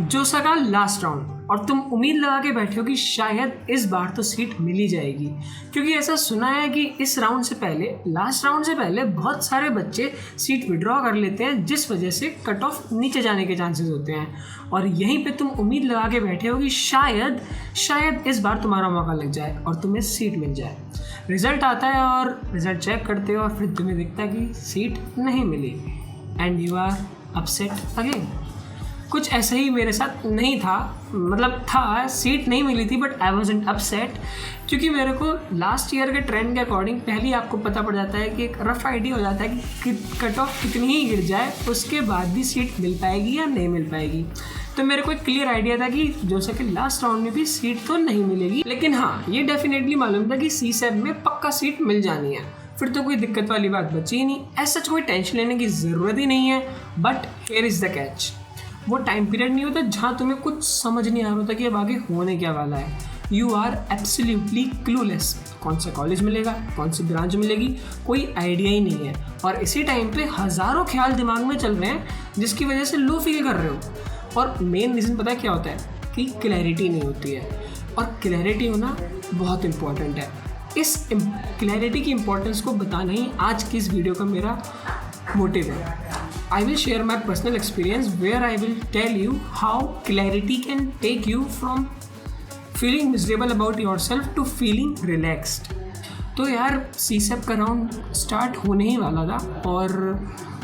जोसा का last round और तुम उम्मीद लगा के बैठे हो कि शायद इस बार तो सीट मिल ही जाएगी, क्योंकि ऐसा सुना है कि इस राउंड से पहले, लास्ट राउंड से पहले बहुत सारे बच्चे सीट विड्रॉ कर लेते हैं, जिस वजह से कट ऑफ नीचे जाने के चांसेस होते हैं। और यहीं पे तुम उम्मीद लगा के बैठे हो कि शायद इस बार तुम्हारा मौका लग जाए और तुम्हें सीट मिल जाए। रिजल्ट आता है और रिजल्ट चेक करते हो और फिर तुम्हें दिखता है कि सीट नहीं मिली and you are upset again. कुछ ऐसा ही मेरे साथ नहीं था, मतलब था, सीट नहीं मिली थी बट आई वॉज़न्ट अपसेट, क्योंकि मेरे को लास्ट ईयर के ट्रेंड के अकॉर्डिंग पहले ही आपको पता पड़ जाता है कि एक रफ आइडिया हो जाता है कि कट ऑफ कितनी ही गिर जाए उसके बाद भी सीट मिल पाएगी या नहीं मिल पाएगी। तो मेरे को एक क्लियर आइडिया था कि जैसे कि लास्ट राउंड में भी सीट तो नहीं मिलेगी, लेकिन हाँ ये डेफिनेटली मालूम था कि CSEB में पक्का सीट मिल जानी है। फिर तो कोई दिक्कत वाली बात बची ही नहीं, ऐसा कोई टेंशन लेने की ज़रूरत ही नहीं है। But here is the catch, वो टाइम पीरियड नहीं होता जहाँ तुम्हें कुछ समझ नहीं आ रहा होता कि अब आगे होने क्या वाला है। यू आर एब्सोल्युटली क्लूलेस, कौन सा कॉलेज मिलेगा, कौन सी ब्रांच मिलेगी, कोई आइडिया ही नहीं है। और इसी टाइम पे हज़ारों ख्याल दिमाग में चल रहे हैं जिसकी वजह से लो फील कर रहे हो। और मेन रीज़न पता है क्या होता है कि क्लैरिटी नहीं होती है, और क्लैरिटी होना बहुत इम्पॉर्टेंट है। इस क्लैरिटी की इम्पोर्टेंस को बताना ही आज की इस वीडियो का मेरा मोटिव है। I will share my personal experience where I will tell you how clarity can take you from feeling miserable about yourself to feeling relaxed। तो यार CSEB का राउंड स्टार्ट होने ही वाला था और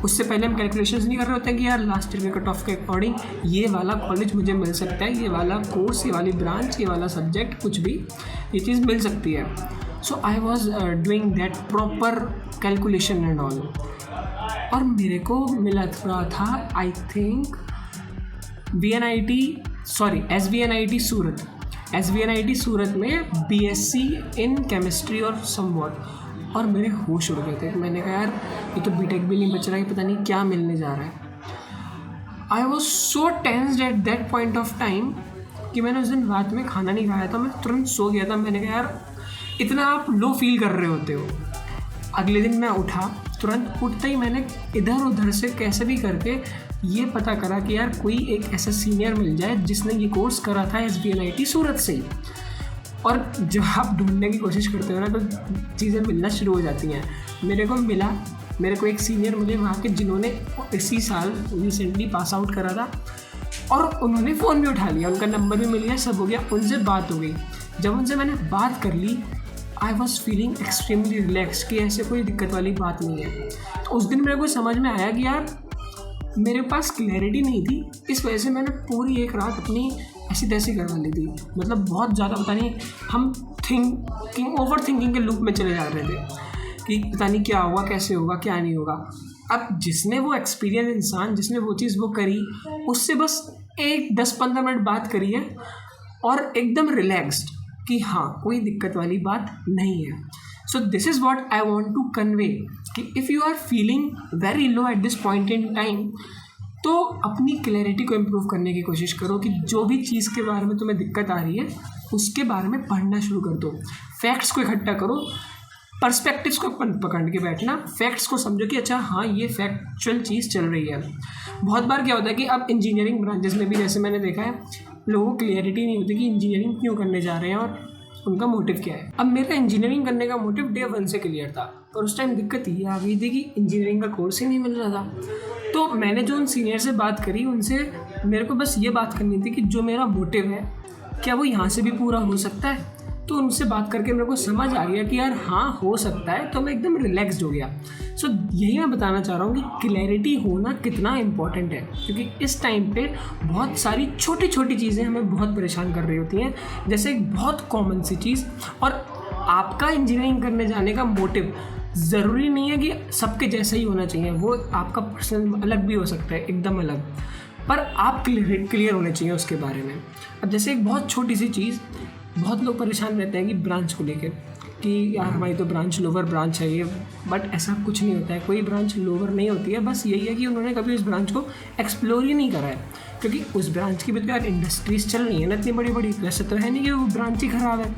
उससे पहले हम कैलकुलेशंस नहीं कर रहे होते हैं कि यार लास्ट ईयर के कट ऑफ के अकॉर्डिंग ये वाला कॉलेज मुझे मिल सकता है, ये वाला कोर्स, ये वाली ब्रांच, ये वाला सब्जेक्ट, कुछ भी ये चीज़ मिल सकती है। So I was doing that proper calculation and all, और मेरे को मिला रहा था आई थिंक SVNIT सूरत में BSc इन केमिस्ट्री और समवॉट, और मेरे होश उड़ गए थे। मैंने कहा यार ये तो बीटेक भी नहीं बच रहा है, पता नहीं क्या मिलने जा रहा है। I was so tensed at that point of time कि मैंने उस दिन रात में खाना नहीं खाया था, मैं तुरंत सो गया था। मैंने कहा यार इतना आप लो फील कर रहे होते हो। अगले दिन मैं उठा, तुरंत उठते ही मैंने इधर उधर से कैसे भी करके ये पता करा कि यार कोई एक ऐसा सीनियर मिल जाए जिसने ये कोर्स करा था SVNIT सूरत से ही। और जब आप ढूंढने की कोशिश करते हो ना तो चीज़ें मिलना शुरू हो जाती हैं। मेरे को एक सीनियर मिले वहाँ के जिन्होंने इसी साल रिसेंटली पास आउट करा था, और उन्होंने फ़ोन भी उठा लिया, उनका नंबर भी मिल गया, सब हो गया, उनसे बात हो गई। जब उनसे मैंने बात कर ली I was feeling extremely relax कि ऐसे कोई दिक्कत वाली बात नहीं है। तो उस दिन मेरे को समझ में आया कि यार मेरे पास क्लैरिटी नहीं थी, इस वजह से मैंने पूरी एक रात अपनी ऐसी तैसी करवा ली थी। मतलब बहुत ज़्यादा पता नहीं, हम ओवर थिंकिंग के लूप में चले जा रहे थे कि पता नहीं क्या होगा, कैसे होगा, क्या नहीं होगा। अब जिसने वो एक्सपीरियंस इंसान, जिसने वो चीज़ वो करी, उससे बस एक 10-15 मिनट बात करी है और एकदम रिलैक्स्ड कि हाँ कोई दिक्कत वाली बात नहीं है। So this is what I want to convey कि if you are feeling very low at this point in time, तो अपनी क्लैरिटी को इम्प्रूव करने की कोशिश करो कि जो भी चीज़ के बारे में तुम्हें दिक्कत आ रही है उसके बारे में पढ़ना शुरू कर दो। फैक्ट्स को इकट्ठा करो, पर्सपेक्टिव्स को पकड़ के बैठना, फैक्ट्स को समझो कि अच्छा हाँ ये फैक्चुअल चीज़ चल रही है। बहुत बार क्या होता है कि अब इंजीनियरिंग ब्रांचेस में भी जैसे मैंने देखा है, लोगों को क्लियरिटी नहीं होती कि इंजीनियरिंग क्यों करने जा रहे हैं और उनका मोटिव क्या है। अब मेरा इंजीनियरिंग करने का मोटिव डे 1 से क्लियर था, पर उस टाइम दिक्कत ये आ गई थी कि इंजीनियरिंग का कोर्स ही नहीं मिल रहा था। तो मैंने जो उन सीनियर से बात करी, उनसे मेरे को बस ये बात करनी थी कि जो मेरा मोटिव है क्या वो यहाँ से भी पूरा हो सकता है। तो उनसे बात करके मेरे को समझ आ गया कि यार हाँ हो सकता है, तो मैं एकदम रिलैक्स्ड हो गया। सो यही मैं बताना चाह रहा हूँ कि क्लैरिटी होना कितना इम्पॉर्टेंट है, क्योंकि इस टाइम पे बहुत सारी छोटी छोटी चीज़ें हमें बहुत परेशान कर रही होती हैं। जैसे एक बहुत कॉमन सी चीज़, और आपका इंजीनियरिंग करने जाने का मोटिव ज़रूरी नहीं है कि सबके जैसा ही होना चाहिए, वो आपका पर्सनल अलग भी हो सकता है, एकदम अलग, पर आप क्लियर होने चाहिए उसके बारे में। अब जैसे एक बहुत छोटी सी चीज़, बहुत लोग परेशान रहते हैं कि ब्रांच को लेकर कि यार हमारी तो ब्रांच लोअर ब्रांच है ये, बट ऐसा कुछ नहीं होता है, कोई ब्रांच लोअर नहीं होती है। बस यही है कि उन्होंने कभी उस ब्रांच को एक्सप्लोर ही नहीं करा है, क्योंकि उस ब्रांच की भी तो यार इंडस्ट्रीज चल रही है ना इतनी बड़ी बड़ी, वैसे तो है नहीं कि वो ब्रांच ही ख़राब है,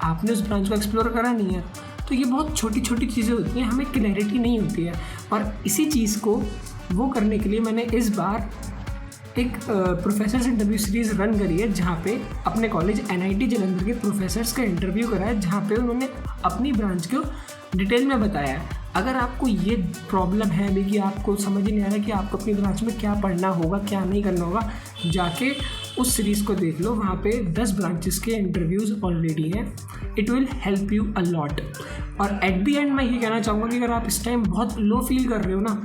आपने उस ब्रांच को एक्सप्लोर करा नहीं है। तो ये बहुत छोटी छोटी चीज़ें होती हैं, हमें क्लैरिटी नहीं होती है। और इसी चीज़ को वो करने के लिए मैंने इस बार एक प्रोफेसर्स इंटरव्यू सीरीज़ रन करी है जहाँ पे अपने कॉलेज NIT जलंधर के प्रोफेसर्स का इंटरव्यू करा है, जहाँ पे उन्होंने अपनी ब्रांच को डिटेल में बताया है। अगर आपको ये प्रॉब्लम है अभी कि आपको समझ ही नहीं आ रहा कि आपको अपनी ब्रांच में क्या पढ़ना होगा क्या नहीं करना होगा, जाके उस सीरीज़ को देख लो। वहाँ पे 10 ब्रांचेस के इंटरव्यूज़ ऑलरेडी हैं। It will help you a lot. और एट द एंड मैं ये कहना चाहूँगा कि अगर आप इस टाइम बहुत लो फील कर रहे हो ना,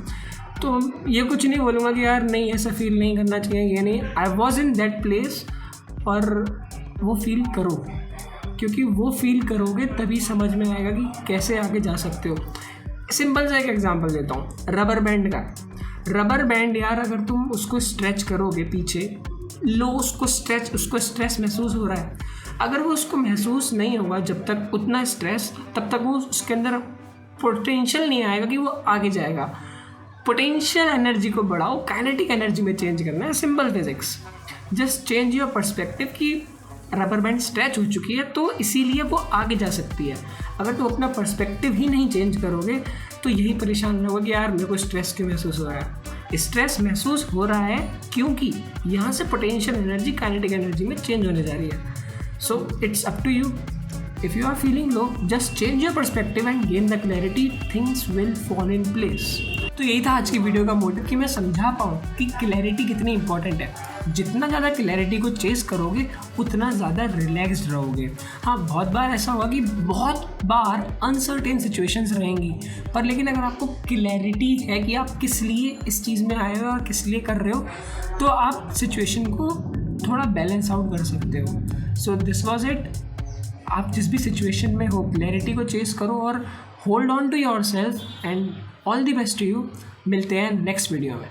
तो ये कुछ नहीं बोलूँगा कि यार नहीं ऐसा फील नहीं करना चाहिए, ये नहीं। I was in that place, और वो फील करो, क्योंकि वो फील करोगे तभी समझ में आएगा कि कैसे आगे जा सकते हो। सिंपल सा एक एग्जांपल देता हूँ, रबर बैंड का। रबर बैंड यार, अगर तुम उसको स्ट्रेच करोगे पीछे, लो उसको स्ट्रेस महसूस हो रहा है। अगर वो उसको महसूस नहीं होगा जब तक उतना स्ट्रेस, तब तक वो उसके अंदर पोटेंशियल नहीं आएगा कि वो आगे जाएगा। पोटेंशियल एनर्जी को बढ़ाओ, काइनेटिक एनर्जी में चेंज करना है। Simple physics, just change your perspective कि रबर बैंड स्ट्रेच हो चुकी है तो इसीलिए वो आगे जा सकती है। अगर तुम अपना पर्सपेक्टिव ही नहीं चेंज करोगे तो यही परेशान होगा कि यार मेरे को स्ट्रेस क्यों महसूस हो रहा है। स्ट्रेस महसूस हो रहा है क्योंकि यहाँ से पोटेंशियल एनर्जी काइनेटिक एनर्जी में चेंज होने जा रही है। So it's up to you. If you are feeling low, just change your perspective and gain the clarity. Things will fall in place. तो यही था आज की वीडियो का मोटिव कि मैं समझा पाऊँ कि क्लैरिटी कितनी इंपॉर्टेंट है। जितना ज़्यादा क्लैरिटी को चेस करोगे उतना ज़्यादा रिलैक्स्ड रहोगे। हाँ, बहुत बार ऐसा होगा कि बहुत बार अनसर्टेन सिचुएशंस रहेंगी, पर लेकिन अगर आपको क्लैरिटी है कि आप किस लिए इस चीज़ में आए हो और किस लिए कर रहे हो, तो आप सिचुएशन को थोड़ा बैलेंस आउट कर सकते हो। So this was it. आप जिस भी सिचुएशन में हो, क्लैरिटी को चेस करो और hold on to yourself, and all the best to you. मिलते हैं नेक्स्ट वीडियो में।